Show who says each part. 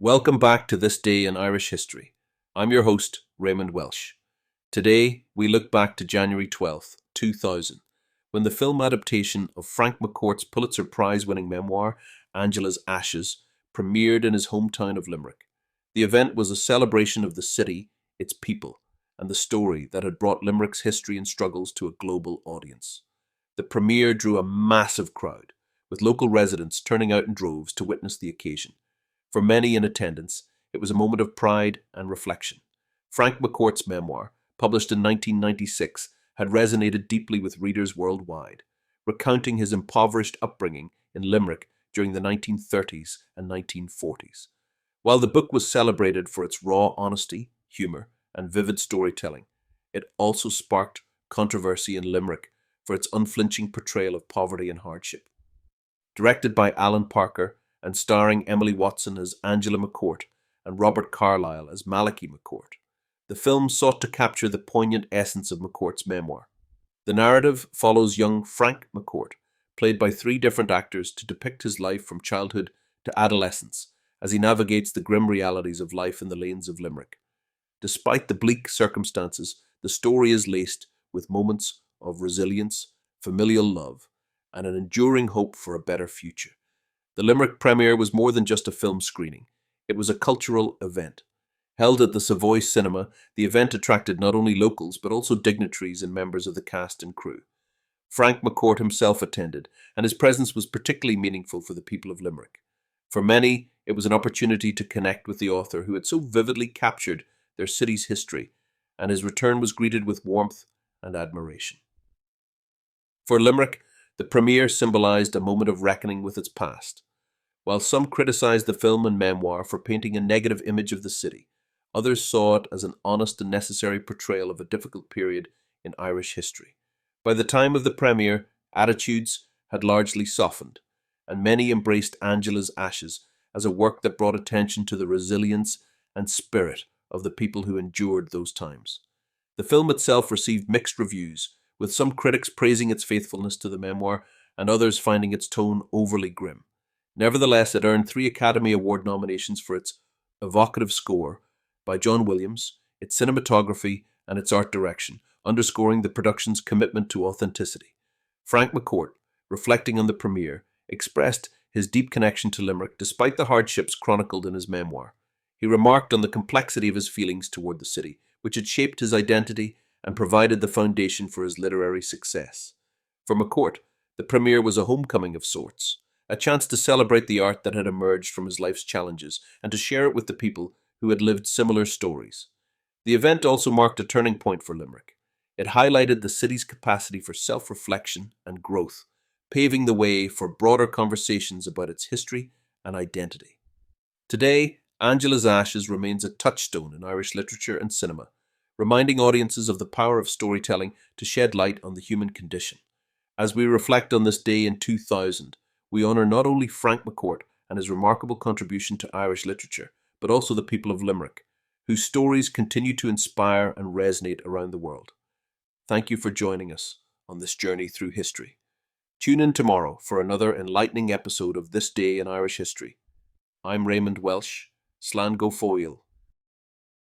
Speaker 1: Welcome back to This Day in Irish History. I'm your host, Raymond Welsh. Today, we look back to January 12th, 2000, when the film adaptation of Frank McCourt's Pulitzer Prize-winning memoir, Angela's Ashes, premiered in his hometown of Limerick. The event was a celebration of the city, its people, and the story that had brought Limerick's history and struggles to a global audience. The premiere drew a massive crowd, with local residents turning out in droves to witness the occasion. For many in attendance, it was a moment of pride and reflection. Frank McCourt's memoir, published in 1996, had resonated deeply with readers worldwide, recounting his impoverished upbringing in Limerick during the 1930s and 1940s. While the book was celebrated for its raw honesty, humour, and vivid storytelling, it also sparked controversy in Limerick for its unflinching portrayal of poverty and hardship. Directed by Alan Parker, and starring Emily Watson as Angela McCourt and Robert Carlyle as Malachi McCourt, the film sought to capture the poignant essence of McCourt's memoir. The narrative follows young Frank McCourt, played by three different actors, to depict his life from childhood to adolescence as he navigates the grim realities of life in the lanes of Limerick. Despite the bleak circumstances, the story is laced with moments of resilience, familial love, and an enduring hope for a better future. The Limerick premiere was more than just a film screening. It was a cultural event. Held at the Savoy Cinema, the event attracted not only locals but also dignitaries and members of the cast and crew. Frank McCourt himself attended, and his presence was particularly meaningful for the people of Limerick. For many, it was an opportunity to connect with the author who had so vividly captured their city's history, and his return was greeted with warmth and admiration. For Limerick, the premiere symbolised a moment of reckoning with its past. While some criticised the film and memoir for painting a negative image of the city, others saw it as an honest and necessary portrayal of a difficult period in Irish history. By the time of the premiere, attitudes had largely softened, and many embraced Angela's Ashes as a work that brought attention to the resilience and spirit of the people who endured those times. The film itself received mixed reviews, with some critics praising its faithfulness to the memoir and others finding its tone overly grim. Nevertheless, it earned 3 Academy Award nominations for its evocative score by John Williams, its cinematography, and its art direction, underscoring the production's commitment to authenticity. Frank McCourt, reflecting on the premiere, expressed his deep connection to Limerick despite the hardships chronicled in his memoir. He remarked on the complexity of his feelings toward the city, which had shaped his identity and provided the foundation for his literary success. For McCourt, the premiere was a homecoming of sorts, a chance to celebrate the art that had emerged from his life's challenges and to share it with the people who had lived similar stories. The event also marked a turning point for Limerick. It highlighted the city's capacity for self-reflection and growth, paving the way for broader conversations about its history and identity. Today, Angela's Ashes remains a touchstone in Irish literature and cinema, reminding audiences of the power of storytelling to shed light on the human condition. As we reflect on this day in 2000, we honour not only Frank McCourt and his remarkable contribution to Irish literature, but also the people of Limerick, whose stories continue to inspire and resonate around the world. Thank you for joining us on this journey through history. Tune in tomorrow for another enlightening episode of This Day in Irish History. I'm Raymond Welsh. Slán go fóill.